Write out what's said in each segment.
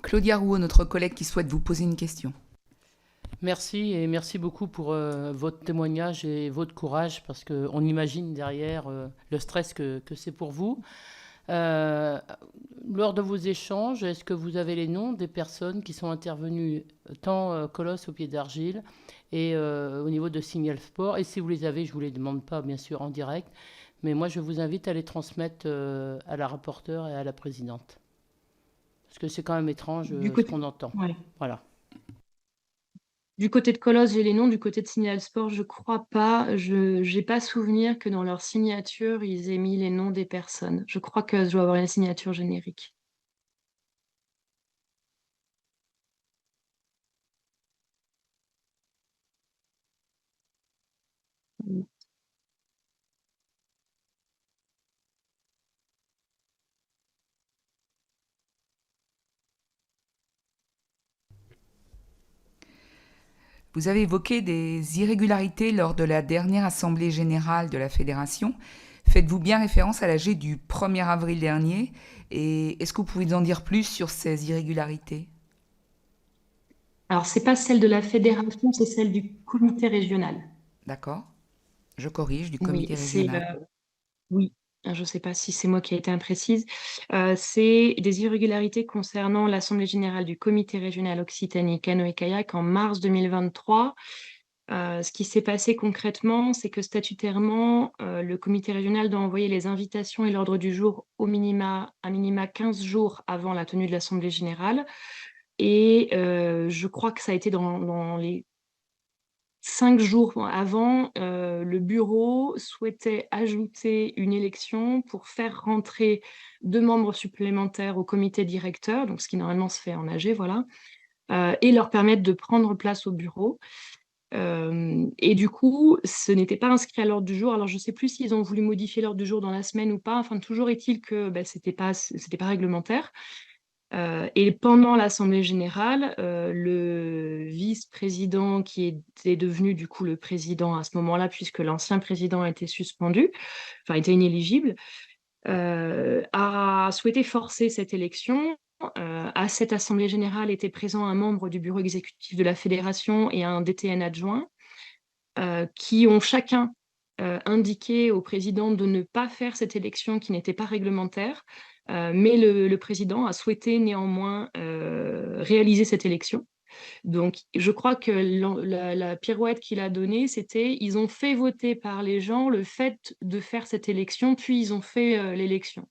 Claudia Rouault, notre collègue qui souhaite vous poser une question. Merci et merci beaucoup pour votre témoignage et votre courage parce qu'on imagine derrière le stress que c'est pour vous. Euh, Lors de vos échanges, est-ce que vous avez les noms des personnes qui sont intervenues tant Colosse au pied d'argile et au niveau de Signal Sport? Et si vous les avez, je ne vous les demande pas bien sûr en direct, mais moi je vous invite à les transmettre à la rapporteure et à la présidente. Parce que c'est quand même étrange Du ce côté, qu'on entend. ouais. Voilà. Du côté de Colosse, j'ai les noms. Du côté de Signal Sport, je crois pas. Je n'ai pas souvenir que dans leur signature, ils aient mis les noms des personnes. Je crois que je dois avoir une signature générique. Vous avez évoqué des irrégularités lors de la dernière assemblée générale de la fédération. Faites-vous bien référence à l'AG du 1er avril dernier et est-ce que vous pouvez nous en dire plus sur ces irrégularités? Alors, c'est pas celle de la fédération, c'est celle du comité régional. D'accord. Je corrige, du Oui, comité c'est régional. oui. Je ne sais pas si c'est moi qui ai été imprécise. C'est des irrégularités concernant l'Assemblée générale du comité régional Occitanie Canoë-Kayak en mars 2023. Ce qui s'est passé concrètement, c'est que statutairement, le comité régional doit envoyer les invitations et l'ordre du jour à minima 15 jours avant la tenue de l'Assemblée générale. Et je crois que ça a été dans les 5 jours avant, le bureau souhaitait ajouter une élection pour faire rentrer 2 membres supplémentaires au comité directeur, donc ce qui normalement se fait en AG, voilà, et leur permettre de prendre place au bureau. Et du coup, ce n'était pas inscrit à l'ordre du jour. Alors, je ne sais plus s'ils ont voulu modifier l'ordre du jour dans la semaine ou pas. Enfin, toujours est-il que c'était pas réglementaire. Et pendant l'Assemblée générale, le vice-président, qui était devenu du coup le président à ce moment-là, puisque l'ancien président a été suspendu, enfin était inéligible, a souhaité forcer cette élection. À cette Assemblée générale était présent un membre du bureau exécutif de la fédération et un DTN adjoint, qui ont chacun indiqué au président de ne pas faire cette élection qui n'était pas réglementaire, mais le président a souhaité néanmoins réaliser cette élection. Donc, je crois que la pirouette qu'il a donnée, c'était ils ont fait voter par les gens le fait de faire cette élection, puis ils ont fait l'élection.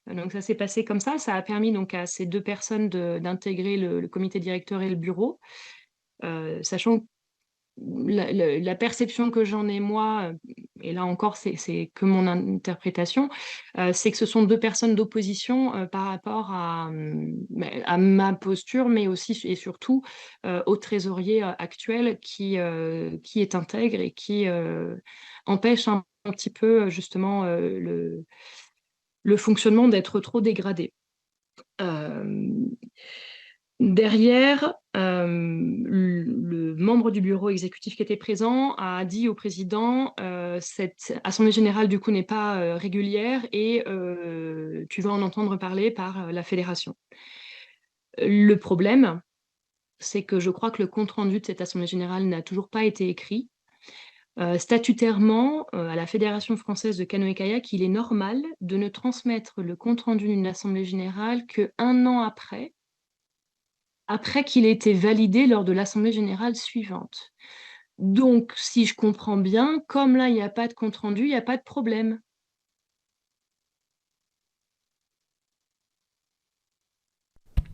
Donc, ça s'est passé comme ça. Ça a permis donc à ces 2 personnes d'intégrer le comité directeur et le bureau, sachant que la perception que j'en ai moi, et là encore c'est que mon interprétation, c'est que ce sont 2 personnes d'opposition par rapport à ma posture, mais aussi et surtout au trésorier actuel qui est intègre et qui empêche un petit peu justement le fonctionnement d'être trop dégradé. Euh, Derrière, le membre du bureau exécutif qui était présent a dit au président, cette assemblée générale du coup n'est pas régulière et tu vas en entendre parler par la fédération. Le problème, c'est que je crois que le compte-rendu de cette assemblée générale n'a toujours pas été écrit. Statutairement, à la Fédération française de canoë-kayak, il est normal de ne transmettre le compte-rendu d'une assemblée générale qu'1 an après qu'il ait été validé lors de l'Assemblée générale suivante. Donc, si je comprends bien, comme là, il n'y a pas de compte-rendu, il n'y a pas de problème.